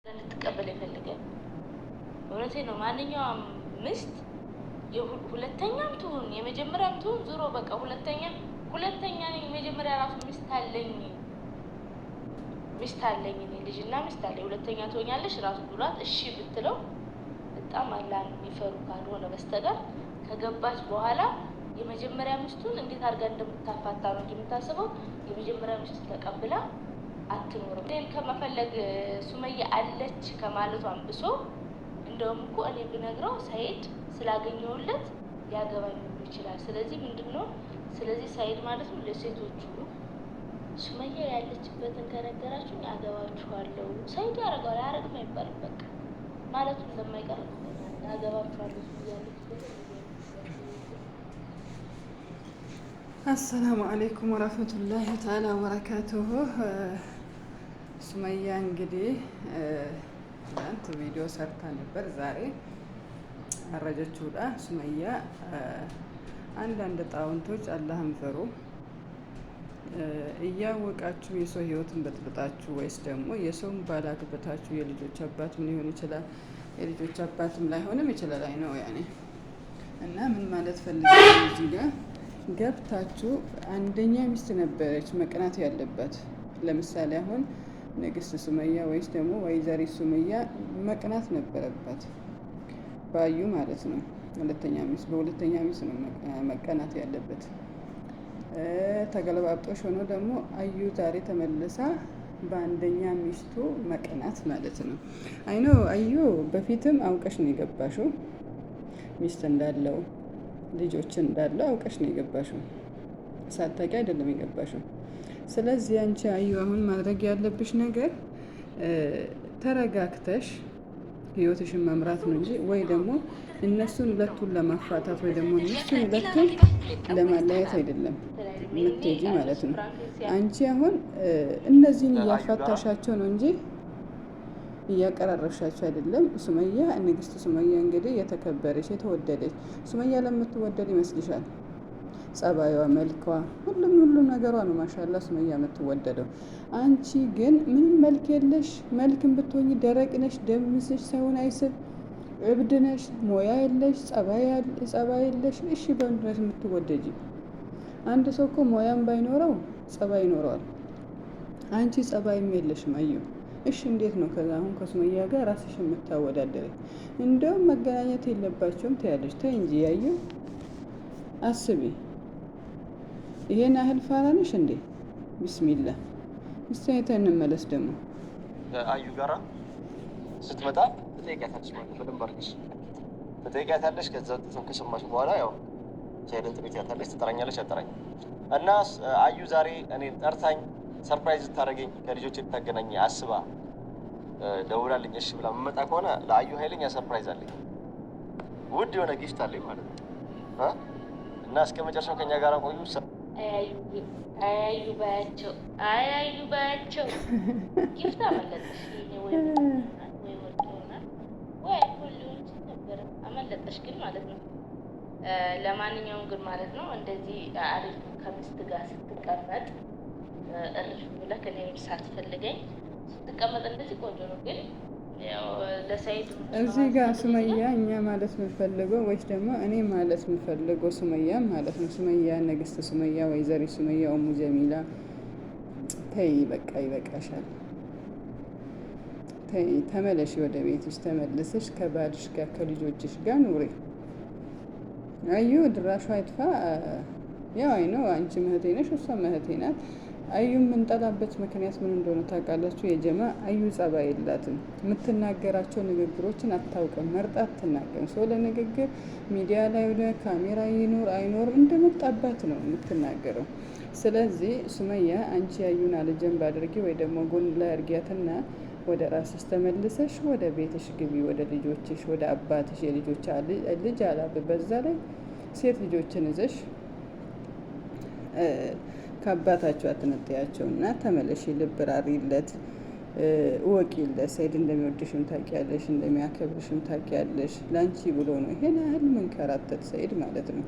ልትቀበል ይፈልጋል። እውነቴ ነው። ማንኛውም ምስት ሁለተኛም ትሁን የመጀመሪያም ትሁን ዙሮ በቃ ሁለተኛ የመጀመሪያ ራሱ ሚስት አለኝ እኔ ልጅና ሚስት አለኝ ሁለተኛ ትሆኛለሽ ራሱ ብሏት እሺ ብትለው በጣም አላህን የሚፈሩ ካልሆነ በስተቀር ከገባች በኋላ የመጀመሪያ ሚስቱን እንዴት አድርጋ እንደምታፋታ ነው የምታስበው። የመጀመሪያ ሚስቱን ተቀብላ አትኖርም። ከመፈለግ ሱመያ አለች ከማለቷን ብሶ እንደውም እኮ እኔ ብነግረው ሰይድ ስላገኘውለት ሊያገባኝ ይችላል። ስለዚህ ምንድነው ሰይድ ማለት ነው ለሴቶቹ ሱመያ ያለችበትን ከነገራችሁ አገባችኋለሁ። ሰይድ ያረጋል አያረግም አይባልም። በቃ ማለቱ እንደማይቀር አገባችኋለሁ ያለችበት። አሰላሙ አለይኩም ወራህመቱላሂ ተዓላ ወበረካቱሁ። ሱመያ እንግዲህ ትናንት ቪዲዮ ሰርታ ነበር። ዛሬ አረጀችው ዳ ሱመያ አንዳንድ ጣውንቶች አላህን ፍሩ፣ እያወቃችሁ የሰው ህይወትን በጥብጣችሁ ወይስ ደግሞ የሰውን ባል አግብታችሁ የልጆች አባት ምን ሊሆን ይችላል፣ የልጆች አባትም ላይሆንም ይችላል። አይ ነው ያኔ እና ምን ማለት ፈልጋለሁ እዚህ ጋር ገብታችሁ አንደኛ ሚስት ነበረች መቅናት ያለበት። ለምሳሌ አሁን ንግስት ሱመያ ወይስ ደግሞ ወይዘሪት ሱመያ መቅናት ነበረበት ባዩ ማለት ነው። በሁለተኛ ሚስት ነው መቀናት ያለበት። ተገለባብጦሽ ሆኖ ደግሞ አዩ ዛሬ ተመልሳ በአንደኛ ሚስቱ መቀናት ማለት ነው። አይኖ አዩ በፊትም አውቀሽ ነው የገባሽው፣ ሚስት እንዳለው ልጆች እንዳለው አውቀሽ ነው የገባሽው፣ ሳታውቂ አይደለም የገባሽው። ስለዚህ አንቺ አዩ አሁን ማድረግ ያለብሽ ነገር ተረጋግተሽ ህይወትሽን መምራት ነው እንጂ ወይ ደግሞ እነሱን ሁለቱን ለማፋታት ወይ ደግሞ እነሱን ሁለቱን ለማለያየት አይደለም የምትሄጂ ማለት ነው። አንቺ አሁን እነዚህን እያፋታሻቸው ነው እንጂ እያቀራረብሻቸው አይደለም። ሱመያ ንግስት ሱመያ እንግዲህ የተከበረች የተወደደች ሱመያ ለምትወደድ ይመስልሻል? ጸባዩዋ፣ መልኳ፣ ሁሉም ነገሯ ነው ማሻላ ሱመያ የምትወደደው። አንቺ ግን ምንም መልክ የለሽ። መልክም ብትሆኚ ደረቅ ነሽ፣ ደም ምስሽ ሰውን አይስብ፣ እብድ ነሽ፣ ሞያ የለሽ፣ ጸባይ የለሽ። እሺ በምንድነው የምትወደጂ? አንድ ሰው እኮ ሞያም ባይኖረው ጸባይ ይኖረዋል። አንቺ ጸባይም የለሽም አዩ። እሺ እንዴት ነው ከዛ አሁን ከሱመያ ጋር ራስሽ የምታወዳደሪ? እንደውም መገናኘት የለባቸውም ትያለሽ። ተይ እንጂ ያዩ አስቢ። ይሄን ያህል ፋራ ነሽ እንዴ? ቢስሚላህ እስቲ እንመለስ። ደግሞ አዩ ጋራ ስትመጣ ትጠይቂያታለሽ ማለት ነው። በደንብ አድርገሽ ትጠይቂያታለሽ። ከዛ ከሰማሽ በኋላ ያው ሰይድን ትጠይቂያታለሽ። ትጠራኛለሽ አጠራኝ እና አዩ ዛሬ እኔን ጠርታኝ ሰርፕራይዝ ልታደርገኝ ከልጆቼ ልታገናኝ አስባ ደውላልኝ እሺ ብላ መመጣ ከሆነ ለአዩ ኃይለኛ ሰርፕራይዝ አለኝ። ውድ የሆነ ጊፍት አለኝ ማለት ነው እና እስከ መጨረሻው ከኛ ጋር ቆዩ። አያዩ ባያቸው ጊፍት አመለጠሽ ወይ ወርቅ ይሆናል ወይ ሁሉን ነበር አመለጠሽ ግን ማለት ነው። ለማንኛውም ግን ማለት ነው እንደዚህ አሪፍ ከሚስት ጋር ስትቀመጥ እርፍ ብለህ እኔም ሳትፈልገኝ ስትቀመጥ እንደዚህ ቆንጆ ነው። ግን ያው ለሰይድ እዚህ ጋር ሱመያ እኛ ማለት የምፈልገው ወይስ ደግሞ እኔ ማለት የምፈልገው ሱመያ ማለት ነው። ሱመያ ንግስት ሱመያ ወይዘሪት ሱመያ ኡሙ ጀሚላ ተይ በቃ ይበቃሻል። ተይ ተመለሽ፣ ወደ ቤትሽ ተመልሰሽ ከባልሽ ጋር ከልጆችሽ ጋር ኑሪ። አዩ ድራሿ አይጥፋ። ያው አይ ነው አንቺ እህቴ ነሽ፣ እሷ እህቴ ናት። አዩ የምንጠላበት ምክንያት ምን እንደሆነ ታውቃላችሁ? የጀማ አዩ ጸባይ የላትም። የምትናገራቸው ንግግሮችን አታውቅም፣ መርጣ አትናገርም። ሰው ለንግግር ሚዲያ ላይ ወደ ካሜራ ይኖር አይኖር እንደመጣባት ነው የምትናገረው። ስለዚህ ሱመያ አንቺ አዩን አልጀንብ አድርጊ ወይ ደግሞ ጎን ላይ አድርጊያትና ወደ ራስሽ ተመልሰሽ ወደ ቤትሽ ግቢ፣ ወደ ልጆችሽ፣ ወደ አባትሽ። የልጆች ልጅ አላብ በዛ ላይ ሴት ልጆችን ይዘሽ ከአባታቸው አትነጥያቸው እና ተመለሽ። ልብ ራሪለት፣ እወቂለት። ሰይድ እንደሚወድሽም ታውቂያለሽ፣ እንደሚያከብርሽም ታውቂያለሽ። ላንቺ ብሎ ነው ይሄን ያህል መንከራተት ሰይድ ማለት ነው።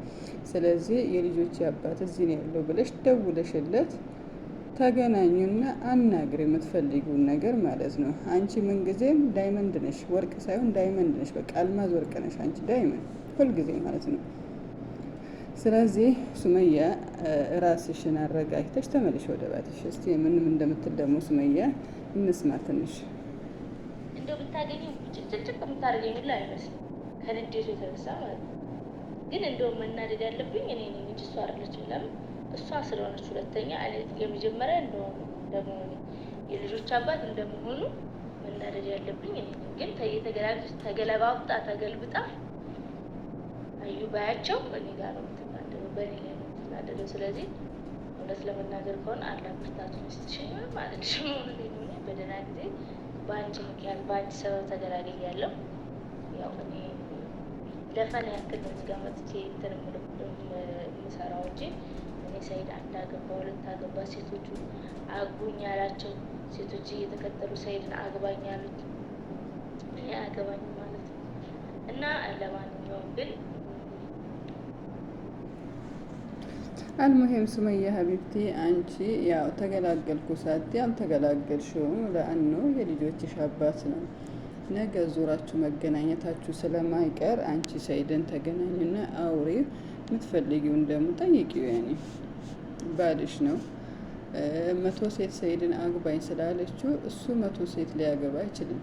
ስለዚህ የልጆች አባት እዚህ ነው ያለው ብለሽ ደውለሽለት ተገናኙና አናግር የምትፈልጊውን ነገር ማለት ነው። አንቺ ምንጊዜም ዳይመንድ ነሽ፣ ወርቅ ሳይሆን ዳይመንድ ነሽ። በቃ አልማዝ ወርቅ ነሽ አንቺ ዳይመንድ ሁልጊዜ ማለት ነው። ስለዚህ ሱመያ ራስሽን አረጋግተሽ ተመልሽ ወደ ባትሽ። እስቲ ምንም እንደምትል ደግሞ ሱመያ እንስማ ትንሽ። እንደው ብታገኝ ጭጭጭቅ የምታደርገኝ ሁላ አይመስልም ከንዴቱ የተነሳ ማለት ነው። ግን እንደው መናደድ ያለብኝ እኔ ነኝ እንጂ እሷ አይደለችም። ለምን እሷ ስለሆነች፣ ሁለተኛ የመጀመሪያ እንደሆነ ደግሞ የልጆች አባት እንደመሆኑ መናደድ ያለብኝ እኔ ነኝ። ግን ተገለባብጣ ተገልብጣ አዩ ባያቸው እኔ ጋር ነው የምትናደደው፣ በእኔ ላይ ነው የምትናደደው። ስለዚህ እውነት ለመናገር ከሆነ አላህ ብርታቱን ይስጥሽኝ ማለት ነው። በደህና ጊዜ በአንቺ ምክንያት በአንቺ ሰበብ ተገላግያለሁ። ያው እኔ ለፈን ያክል ነው እዚጋ መጥቼ እንትን የምሰራው እንጂ እኔ ሰይድ አንድ አገባ ሁለት አገባ ሴቶቹ አግቡኝ ያላቸው ሴቶች እየተከተሉ ሰይድን አግባኝ ያሉት እኔ አገባኝ ማለት ነው። እና ለማንኛውም ግን አልሙሂም ሱመያ ሀቢብቲ አንቺ ያው ተገላገልኩ ሳት ያልተገላገልሽውም ለአኖ የልጆችሽ አባት ነው። ነገ ዙራችሁ መገናኘታችሁ ስለማይቀር አንቺ ሰይድን ተገናኙና አውሪ፣ የምትፈልጊውን ደግሞ ጠይቂው። ያኔ ባልሽ ነው። 100 ሴት ሰይድን አግባኝ ስላለችው እሱ 100 ሴት ሊያገባ አይችልም።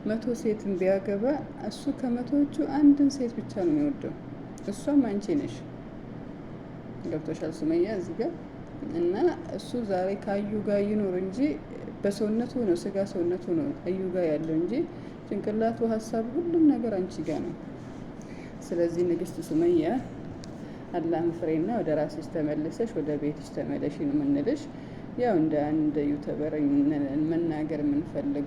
100 ሴትን ቢያገባ እሱ ከመቶዎቹ አንድን ሴት ብቻ ነው የሚወደው። እሷም አንቺ ነሽ። ገብቶሻል ሱመያ እዚህ ጋር እና እሱ ዛሬ ከአዩ ጋር ይኖር እንጂ በሰውነቱ ነው ስጋ ሰውነቱ ነው አዩ ጋር ያለው እንጂ ጭንቅላቱ ሀሳብ ሁሉም ነገር አንቺ ጋር ነው። ስለዚህ ንግስት ሱመያ አላህን ፍሬና ወደ ራስሽ ተመልሰሽ ወደ ቤትሽ ተመለሽ ነው የምንልሽ። ያው እንደ አንድ ዩቲዩበር መናገር የምንፈልግ